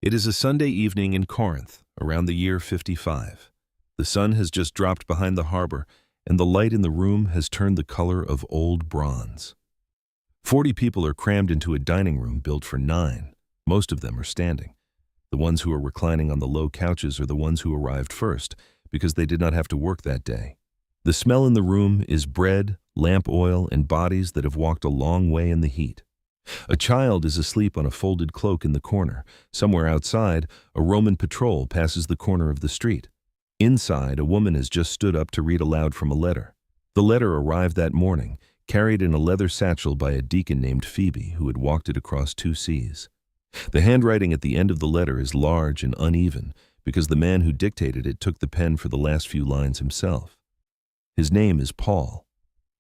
It is a Sunday evening in Corinth, around the year 55. The sun has just dropped behind the harbor, and the light in the room has turned the color of old bronze. 40 people are crammed into a dining room built for 9. Most of them are standing. The ones who are reclining on the low couches are the ones who arrived first, because they did not have to work that day. The smell in the room is bread, lamp oil, and bodies that have walked a long way in the heat. A child is asleep on a folded cloak in the corner. Somewhere outside, a Roman patrol passes the corner of the street. Inside, a woman has just stood up to read aloud from a letter. The letter arrived that morning, carried in a leather satchel by a deacon named Phoebe, who had walked it across 2 seas. The handwriting at the end of the letter is large and uneven, because the man who dictated it took the pen for the last few lines himself. His name is Paul.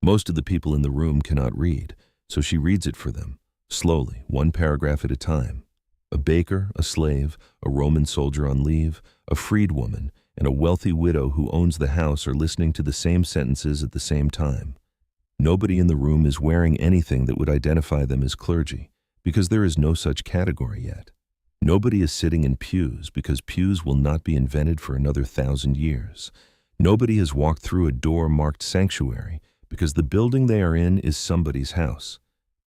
Most of the people in the room cannot read, so she reads it for them. Slowly, 1 paragraph at a time. A baker, a slave, a Roman soldier on leave, a freedwoman, and a wealthy widow who owns the house are listening to the same sentences at the same time. Nobody in the room is wearing anything that would identify them as clergy, because there is no such category yet. Nobody is sitting in pews, because pews will not be invented for another 1,000 years. Nobody has walked through a door marked sanctuary, because the building they are in is somebody's house.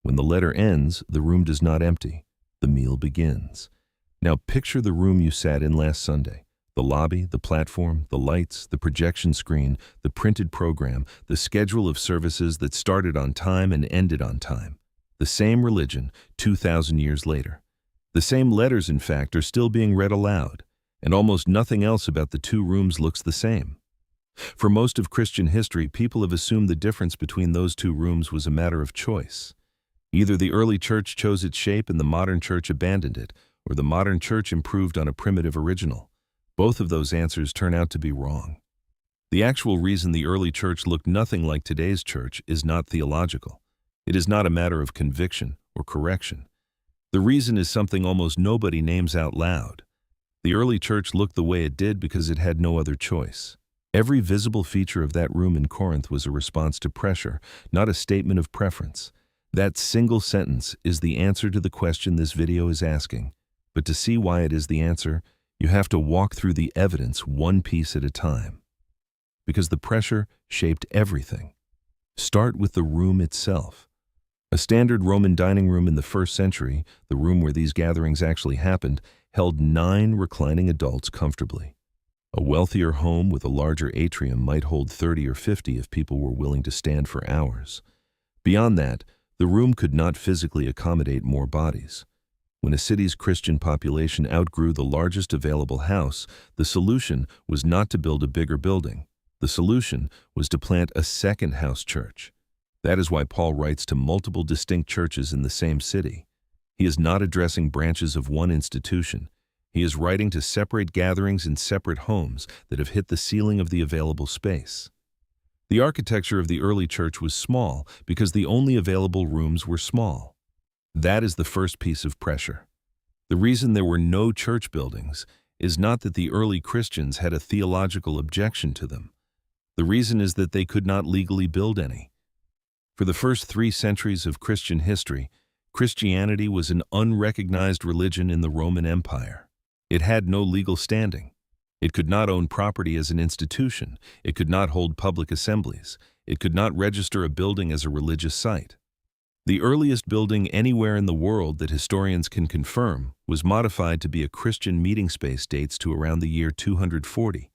When the letter ends, the room does not empty. The meal begins. Now picture the room you sat in last Sunday. The lobby, the platform, the lights, the projection screen, the printed program, the schedule of services that started on time and ended on time. The same religion, 2,000 years later. The same letters, in fact, are still being read aloud, and almost nothing else about the 2 rooms looks the same. For most of Christian history, people have assumed the difference between those 2 rooms was a matter of choice. Either the early church chose its shape and the modern church abandoned it, or the modern church improved on a primitive original. Both of those answers turn out to be wrong. The actual reason the early church looked nothing like today's church is not theological. It is not a matter of conviction or correction. The reason is something almost nobody names out loud. The early church looked the way it did because it had no other choice. Every visible feature of that room in Corinth was a response to pressure, not a statement of preference. That single sentence is the answer to the question this video is asking. But to see why it is the answer, you have to walk through the evidence 1 piece at a time. Because the pressure shaped everything. Start with the room itself. A standard Roman dining room in the 1st century, the room where these gatherings actually happened, held 9 reclining adults comfortably. A wealthier home with a larger atrium might hold 30 or 50 if people were willing to stand for hours. Beyond that, the room could not physically accommodate more bodies. When a city's Christian population outgrew the largest available house, the solution was not to build a bigger building. The solution was to plant a second house church. That is why Paul writes to multiple distinct churches in the same city. He is not addressing branches of one institution. He is writing to separate gatherings in separate homes that have hit the ceiling of the available space. The architecture of the early church was small because the only available rooms were small. That is the first piece of pressure. The reason there were no church buildings is not that the early Christians had a theological objection to them. The reason is that they could not legally build any. For the first 3 centuries of Christian history, Christianity was an unrecognized religion in the Roman Empire. It had no legal standing. It could not own property as an institution. It could not hold public assemblies. It could not register a building as a religious site. The earliest building anywhere in the world that historians can confirm was modified to be a Christian meeting space dates to around the year 240,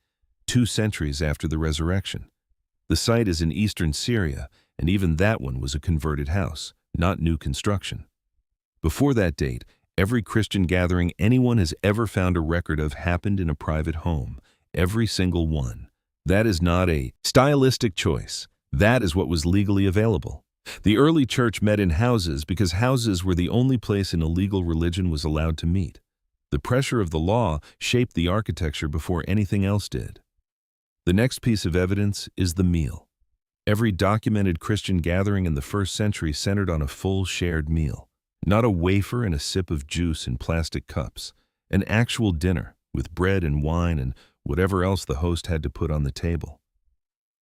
2 centuries after the resurrection. The site is in eastern Syria, and even that one was a converted house, not new construction. Before that date, every Christian gathering anyone has ever found a record of happened in a private home, every single one. That is not a stylistic choice. That is what was legally available. The early church met in houses because houses were the only place in a legal religion was allowed to meet. The pressure of the law shaped the architecture before anything else did. The next piece of evidence is the meal. Every documented Christian gathering in the 1st century centered on a full shared meal. Not a wafer and a sip of juice in plastic cups. An actual dinner with bread and wine and whatever else the host had to put on the table.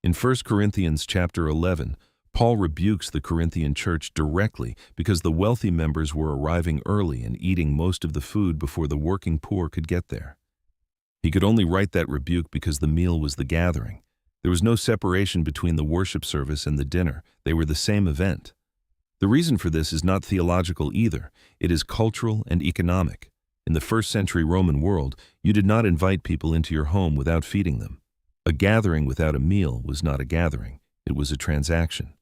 In 1 Corinthians chapter 11, Paul rebukes the Corinthian church directly because the wealthy members were arriving early and eating most of the food before the working poor could get there. He could only write that rebuke because the meal was the gathering. There was no separation between the worship service and the dinner. They were the same event. The reason for this is not theological either. It is cultural and economic. In the first-century Roman world, you did not invite people into your home without feeding them. A gathering without a meal was not a gathering. It was a transaction.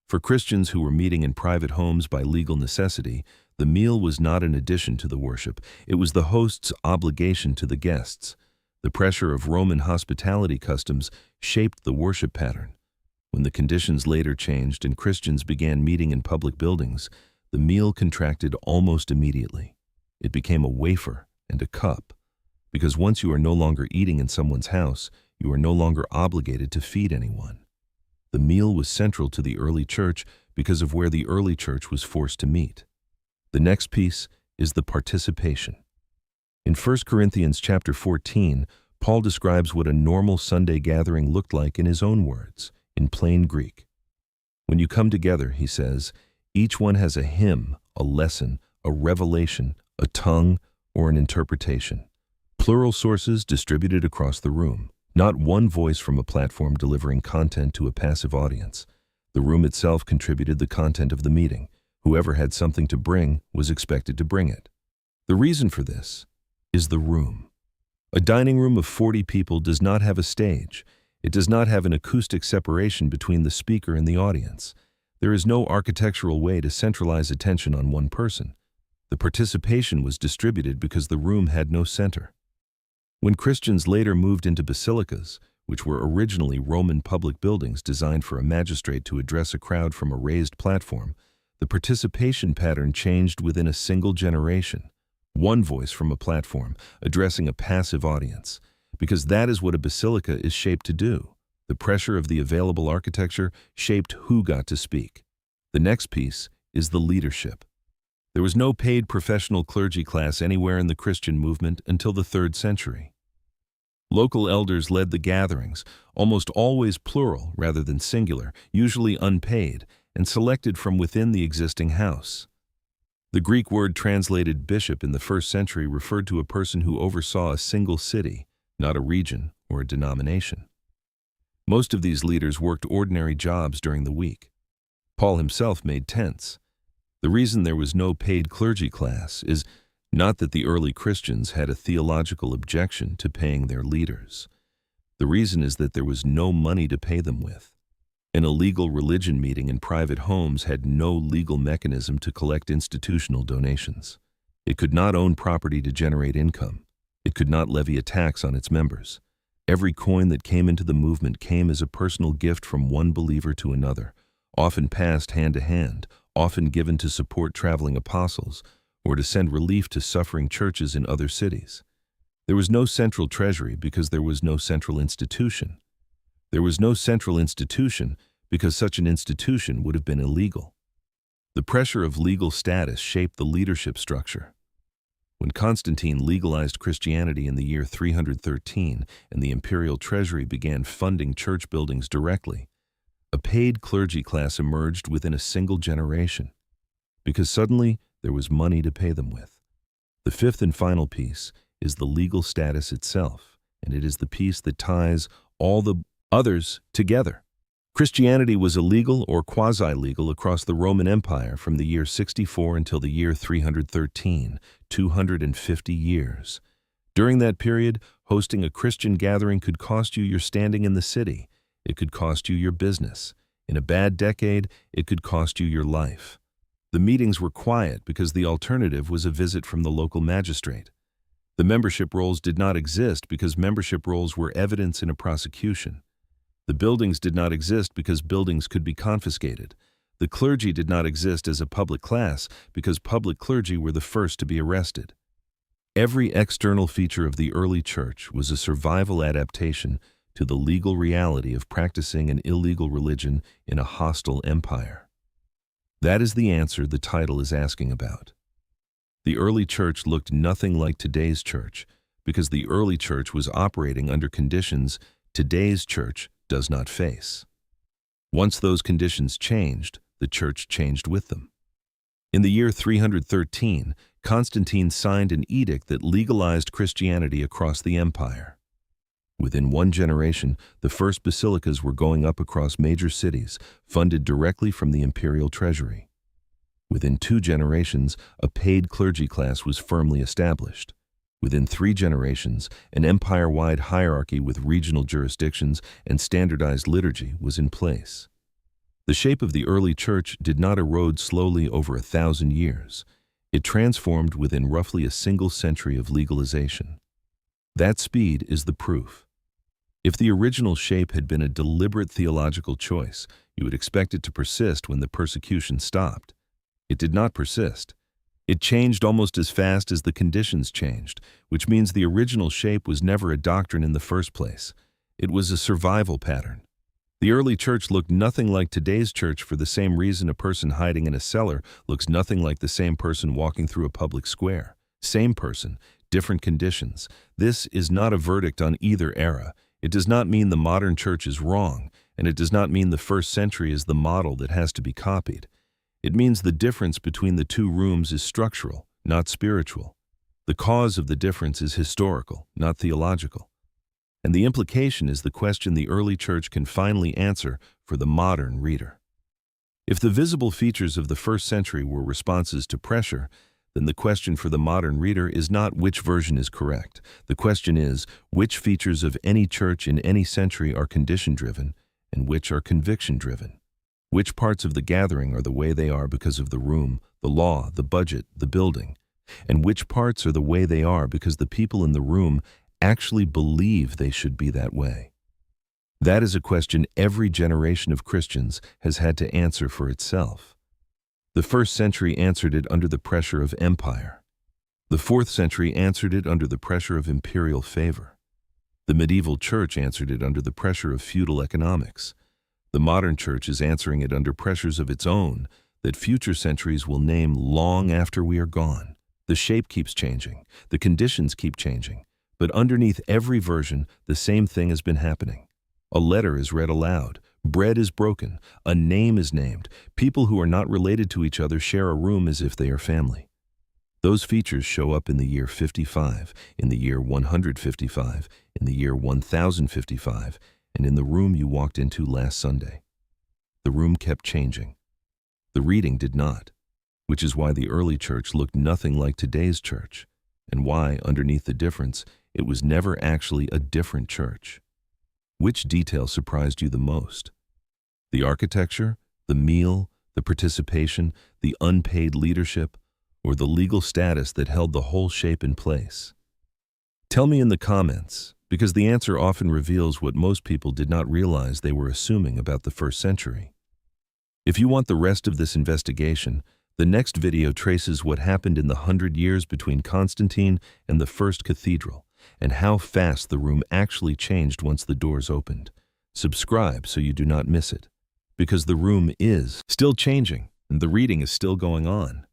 For Christians who were meeting in private homes by legal necessity, the meal was not an addition to the worship. It was the host's obligation to the guests. The pressure of Roman hospitality customs shaped the worship pattern. When the conditions later changed and Christians began meeting in public buildings, the meal contracted almost immediately. It became a wafer and a cup, because once you are no longer eating in someone's house, you are no longer obligated to feed anyone. The meal was central to the early church because of where the early church was forced to meet. The next piece is the participation. In 1 Corinthians chapter 14, Paul describes what a normal Sunday gathering looked like in his own words, in plain Greek. When you come together, he says, each one has a hymn, a lesson, a revelation, a tongue, or an interpretation. Plural sources distributed across the room. Not one voice from a platform delivering content to a passive audience. The room itself contributed the content of the meeting. Whoever had something to bring was expected to bring it. The reason for this is the room. A dining room of 40 people does not have a stage. It does not have an acoustic separation between the speaker and the audience. There is no architectural way to centralize attention on one person. The participation was distributed because the room had no center. When Christians later moved into basilicas, which were originally Roman public buildings designed for a magistrate to address a crowd from a raised platform, the participation pattern changed within a single generation. One voice from a platform, addressing a passive audience, because that is what a basilica is shaped to do. The pressure of the available architecture shaped who got to speak. The next piece is the leadership. There was no paid professional clergy class anywhere in the Christian movement until the 3rd century. Local elders led the gatherings, almost always plural rather than singular, usually unpaid, and selected from within the existing house. The Greek word translated bishop in the 1st century referred to a person who oversaw a single city, not a region or a denomination. Most of these leaders worked ordinary jobs during the week. Paul himself made tents. The reason there was no paid clergy class is not that the early Christians had a theological objection to paying their leaders. The reason is that there was no money to pay them with. An illegal religion meeting in private homes had no legal mechanism to collect institutional donations. It could not own property to generate income. It could not levy a tax on its members. Every coin that came into the movement came as a personal gift from one believer to another, often passed hand to hand, often given to support traveling apostles, or to send relief to suffering churches in other cities. There was no central treasury because there was no central institution. There was no central institution because such an institution would have been illegal. The pressure of legal status shaped the leadership structure. When Constantine legalized Christianity in the year 313 and the imperial treasury began funding church buildings directly, a paid clergy class emerged within a single generation, because suddenly there was money to pay them with. The 5th and final piece is the legal status itself, and it is the piece that ties all the others together. Christianity was illegal or quasi-legal across the Roman Empire from the year 64 until the year 313, 250 years. During that period, hosting a Christian gathering could cost you your standing in the city. It could cost you your business. In a bad decade, it could cost you your life. The meetings were quiet because the alternative was a visit from the local magistrate. The membership rolls did not exist because membership rolls were evidence in a prosecution. The buildings did not exist because buildings could be confiscated. The clergy did not exist as a public class because public clergy were the first to be arrested. Every external feature of the early church was a survival adaptation to the legal reality of practicing an illegal religion in a hostile empire. That is the answer the title is asking about. The early church looked nothing like today's church because the early church was operating under conditions today's church does not face. Once those conditions changed, the church changed with them. In the year 313, Constantine signed an edict that legalized Christianity across the empire. Within one generation, the first basilicas were going up across major cities, funded directly from the imperial treasury. Within 2 generations, a paid clergy class was firmly established. Within 3 generations, an empire-wide hierarchy with regional jurisdictions and standardized liturgy was in place. The shape of the early church did not erode slowly over 1,000 years. It transformed within roughly a single century of legalization. That speed is the proof. If the original shape had been a deliberate theological choice, you would expect it to persist when the persecution stopped. It did not persist. It changed almost as fast as the conditions changed, which means the original shape was never a doctrine in the first place. It was a survival pattern. The early church looked nothing like today's church for the same reason a person hiding in a cellar looks nothing like the same person walking through a public square. Same person, different conditions. This is not a verdict on either era. It does not mean the modern church is wrong, and it does not mean the first century is the model that has to be copied. It means the difference between the 2 rooms is structural, not spiritual. The cause of the difference is historical, not theological. And the implication is the question the early church can finally answer for the modern reader. If the visible features of the first century were responses to pressure, then the question for the modern reader is not which version is correct. The question is, which features of any church in any century are condition-driven and which are conviction-driven? Which parts of the gathering are the way they are because of the room, the law, the budget, the building? And which parts are the way they are because the people in the room actually believe they should be that way? That is a question every generation of Christians has had to answer for itself. The first century answered it under the pressure of empire. The 4th century answered it under the pressure of imperial favor. The medieval church answered it under the pressure of feudal economics. The modern church is answering it under pressures of its own that future centuries will name long after we are gone. The shape keeps changing. The conditions keep changing. But underneath every version, the same thing has been happening. A letter is read aloud. Bread is broken. A name is named. People who are not related to each other share a room as if they are family. Those features show up in the year 55, in the year 155, in the year 1055, and in the room you walked into last Sunday. The room kept changing. The reading did not, which is why the early church looked nothing like today's church, and why, underneath the difference, it was never actually a different church. Which detail surprised you the most? The architecture, the meal, the participation, the unpaid leadership, or the legal status that held the whole shape in place? Tell me in the comments, because the answer often reveals what most people did not realize they were assuming about the first century. If you want the rest of this investigation, the next video traces what happened in the 100 years between Constantine and the first cathedral, and how fast the room actually changed once the doors opened. Subscribe so you do not miss it, because the room is still changing and the reading is still going on.